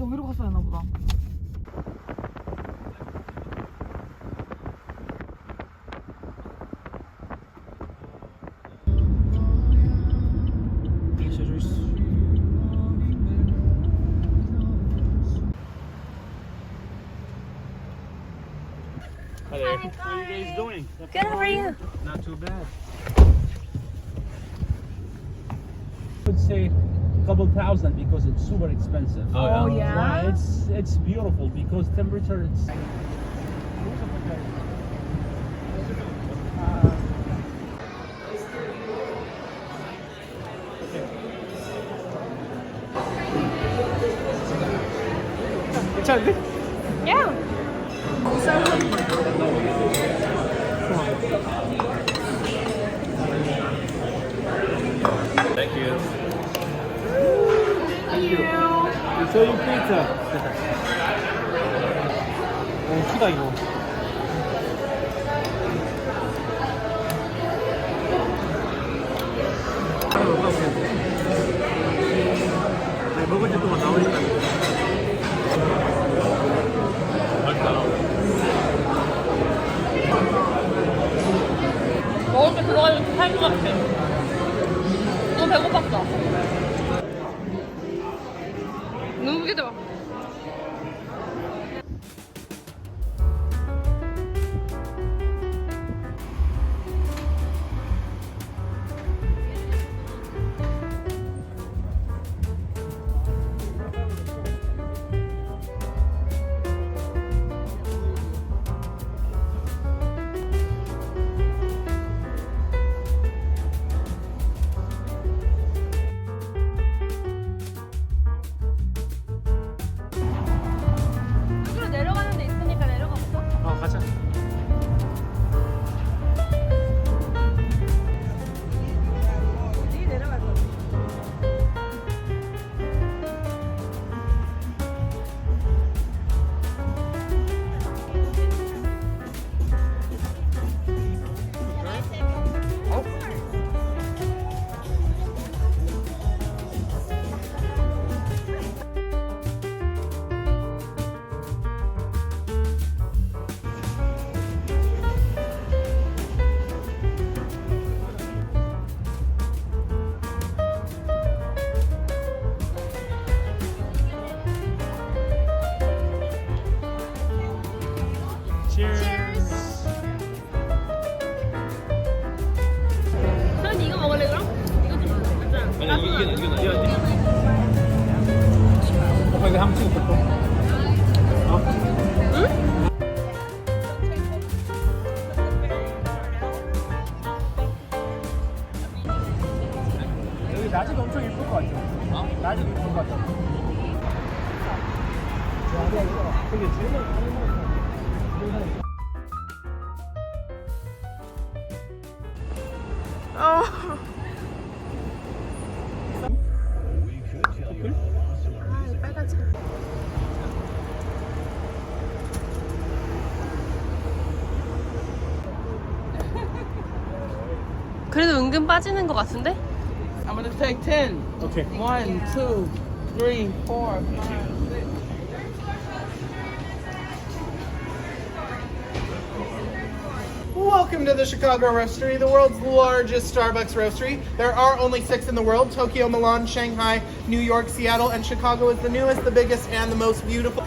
여기로 갔어야 하나 보다. Hi there. How are you guys doing? Good, how are you? Not too bad. I would say a couple thousand because it's super expensive. Oh, yeah? But it's beautiful because temperature it's 괜찮은데? Yeah. Thank you. Thank you. Show you pizza. 오, 크다 이거. 먹을 때 동안 나오니까. 먹을 때 들어가지고 살것 같아. 너무 배고팠어. 눈부게 돼 봐. 내려가는 데 있으니까 내려가 볼까? 가자. 어디 내려갈 거지? 선 이거 먹을래 그럼? 이거 좀 맞잖아. 아니 이게 나. 이거 한번 찍어볼까? 응? 여기 낮에도 엄청 예쁠 것 같죠? 낮에도 예쁠 것 같죠? 되게 제일 빨갛지. 그래도 은근 빠지는 것 같은데? I'm gonna take 10. 오케이. 1, 2, 3, 4, 5, 6. Welcome to the Chicago Roastery, the world's largest Starbucks roastery. There are only 6 in the world: Tokyo, Milan, Shanghai, New York, Seattle, and Chicago is the newest, the biggest, and the most beautiful.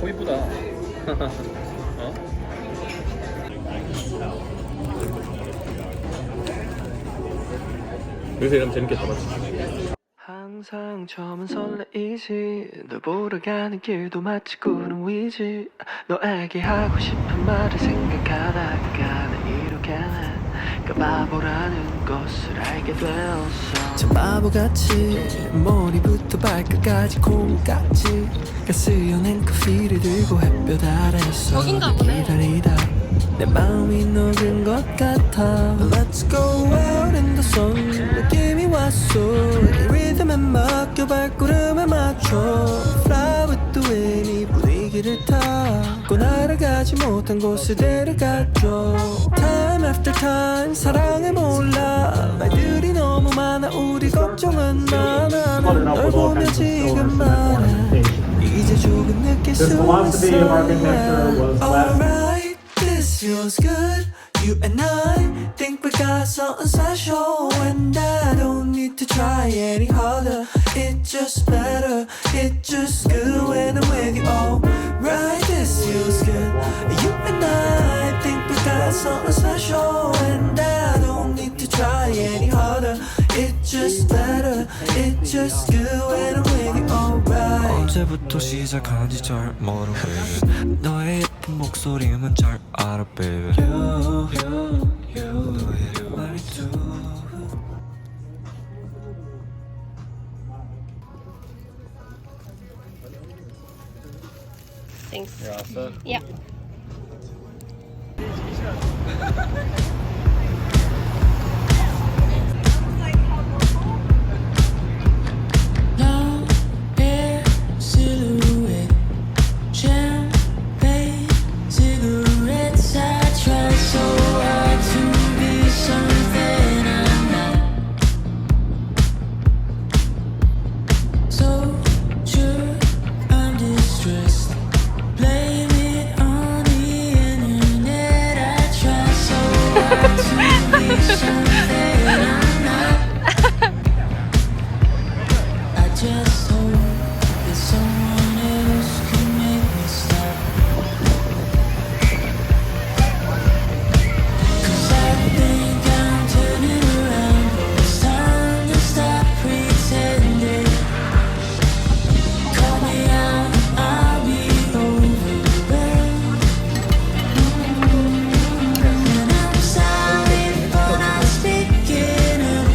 이쁘다. 어? 요새 이러면 재밌게 잡았지. 항상 처음은 설레이지 널 보러 가는 길도 마치 구름 위지 너에게 하고 싶은 말을 생각하다가 난 이렇게 그 바보라는 것을 알게 되었어 참 바보같이 머리부터 발끝까지 콩같이 가스연한 커피를 들고 햇볕 아래서 기다리다 내 마음이 녹은 것 같아 Let's go out in the sun 느낌이 왔어 이 리듬에 맡겨 발걸음에 맞춰 Fly with the wind 이 분위기를 타고 날아가지 못한 곳에 데려가줘 Time after time 사랑을 몰라 말들이 너무 많아 우리 걱정은 많아 널 보며 지금 말아 이제 조금 느낄 수 있어 Alright, this feels good You and I think we got something special And I don't need to try any harder It's just better, it's just good when I'm with you Alright, this feels good You and I think we got something special And I don't need to try any harder It's just better, it's just good when I'm with you Alright 언제부터 시작한지 잘 모르 baby 너의 예쁜 목소리만 잘 알아 baby 너의 말투 Thanks. You're all set? Yeah. Long hair silhouette champagne cigarettes I try so hard to be something I'm not so sure I'm distressed blame it on the internet I try so hard to be something I'm not I just hope that someone else can make me stop Cause I think I'm turning around It's time to stop pretending Call me out, I'll be overwhelmed And I'm sorry for not speaking up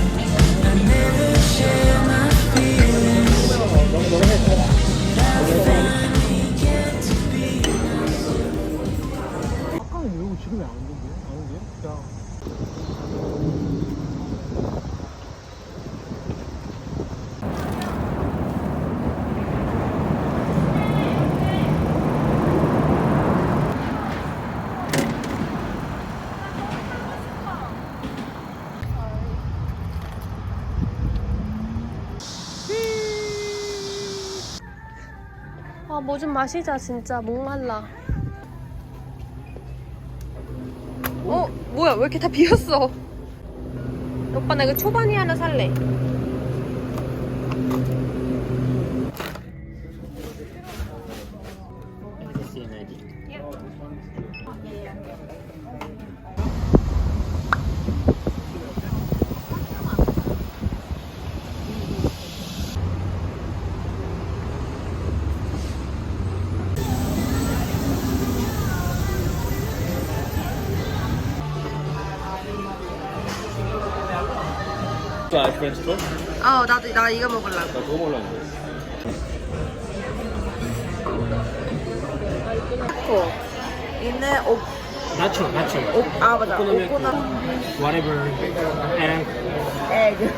I never share my feelings I finally get to be 아까는 왜 지금 왜안 오는 거야? 안 오는 거야? 아, 뭐 좀 마시자, 진짜. 목말라. 뭐야, 왜 이렇게 다 비었어? 오빠, 나 이거 초반이 하나 살래. 프렌치 토스트? 나 이거 먹으려고. 나 그거 먹으려고. 얘는 나초. 맞아. 오코노미야키. 오코노. Whatever. And 에그.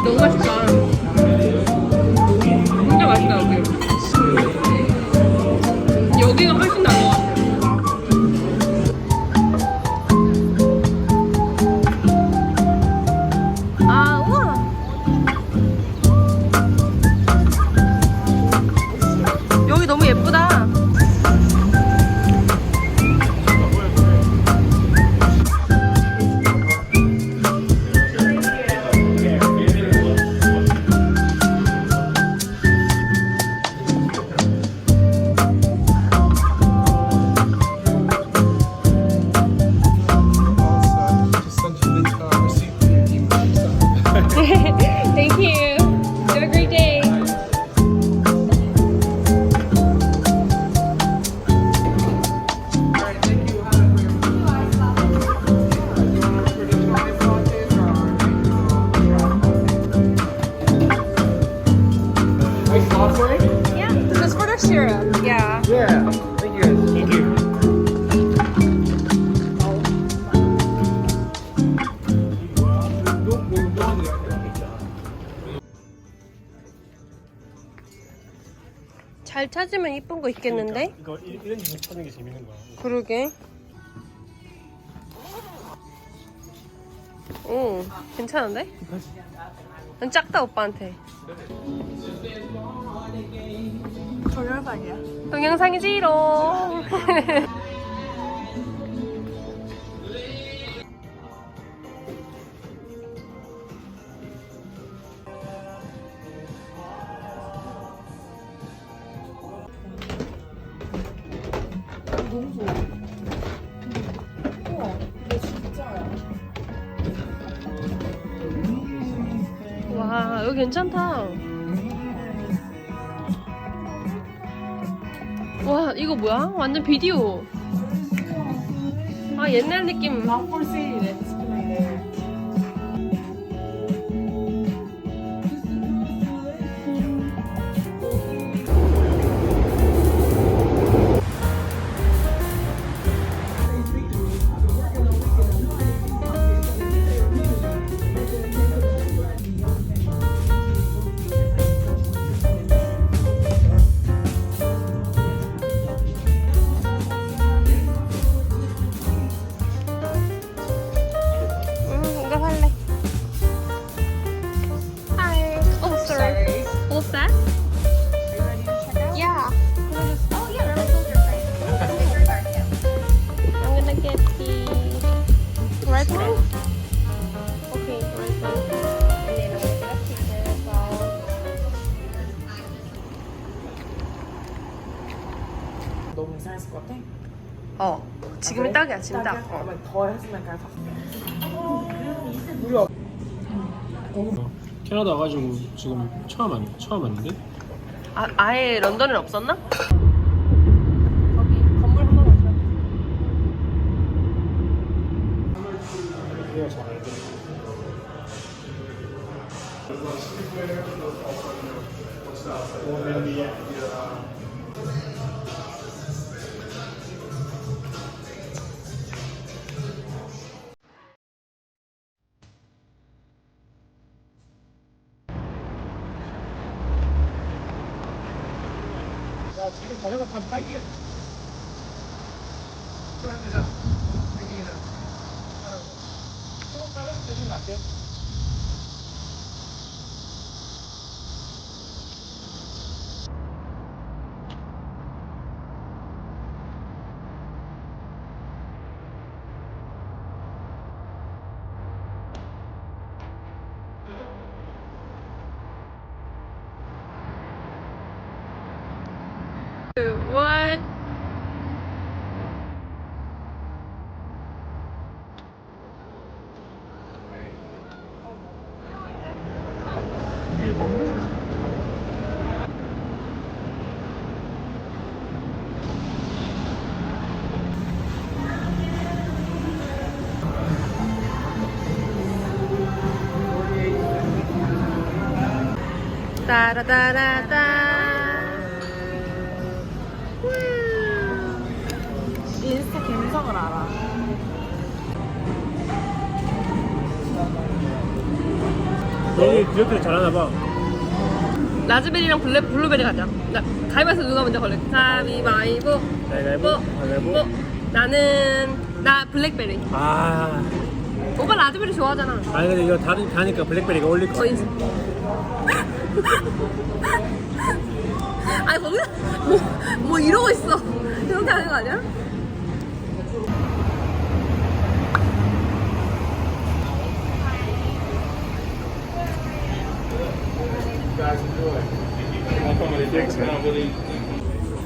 너무 맛있다. 진짜 맛있다, 여기. 여기가 훨씬 나은 것 같아. 우와. 여기 너무 예쁘다. Thank you. Have a great day. Yeah, this is for the syrup. Yeah. yeah. Thank you guys. Thank you. 잘 찾으면 이쁜 거 있겠는데? 이거 이런 집 찾는 게 재밌는 거야. 그러게. 오, 괜찮은데? 난 작다 오빠한테. 동영상이야. 동영상이지롱. 너무 좋아. 우와, 이거 진짜야. 와, 여기 괜찮다. 와, 이거 뭐야? 완전 비디오. 아, 옛날 느낌. Not for sale, display. 이거 할래. Hi. Oh, sorry. What's that? Are you ready to check out? Yeah. Oh, yeah, really close your price. Fingers are here. I'm gonna get the red one. Okay, red one. And then I'm gonna get a sticker as well. 너무 이상했을 것 같아? 지금이 딱이야, 지금 딱. 더 했으면 그냥 다. 캐나다 와가지고 지금 처음 왔는데? 아예 런던에 없었나? 거기 건물 한 번 가자. 내가 잘 알거든. 야, 지금 자전거 타면 딱이야. 대신 낫게. What? 따라따라따. 인스타 감성을 알아. 여기 디저트 잘하나 봐. 라즈베리랑 블루베리 가자. 가위바위보 누가 먼저 걸래? 가위바위보. 가위바위보. 나 블랙베리. 아. 오빠 라즈베리 좋아하잖아. 아니 근데 이거 다니까 블랙베리가 어울릴 것 같아. 아니 거기서 뭐 이러고 있어. 이렇게 하는 거 아니야?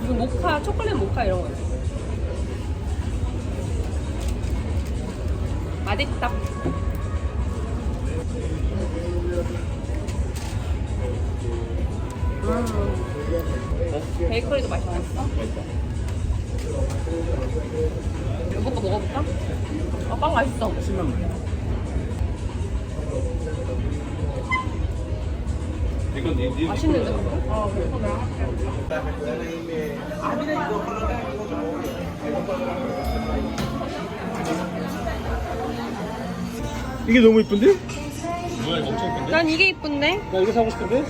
무슨 모카, 초콜릿 모카 이런 거. 맛있다. 베이커리도 맛있다. 이거 거 먹어볼까? 빵 맛있어. 맛있는데? 이게 너무 이쁜데? 뭐야 엄청 이쁜데? 난 이게 이쁜데? 나 이거 사고 싶은데?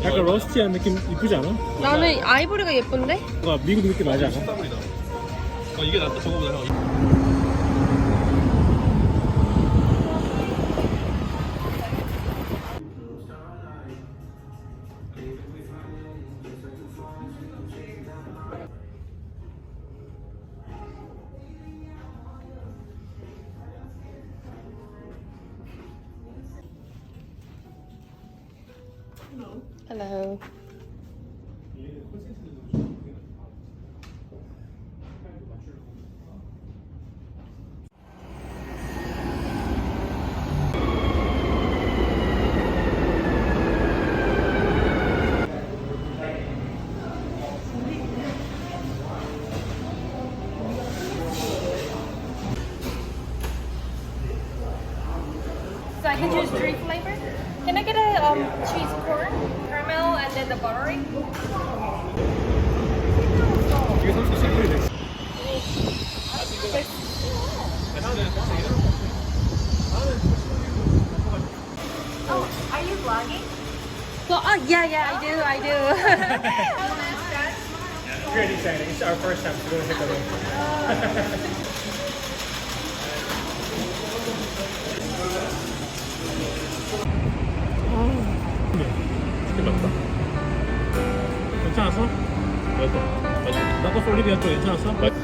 약간 러스티한 느낌 이쁘지 않아? 나는 아이보리가 예쁜데? 뭔가 미국 느낌 나지 않아? 이게 낫다 저거보다 형. Hello. So I can choose 3 flavors. Can I get a cheese corn, caramel, and then the buttery? 이게 37불이네. Oh, are you vlogging? So, yeah, I do. It's very exciting. It's our first time to go to Chicago. 치킨 맛있다. 괜찮았어? 맛있어. 맛있어. 나꺼스 올리비아 쪽 괜찮았어? 맛있어.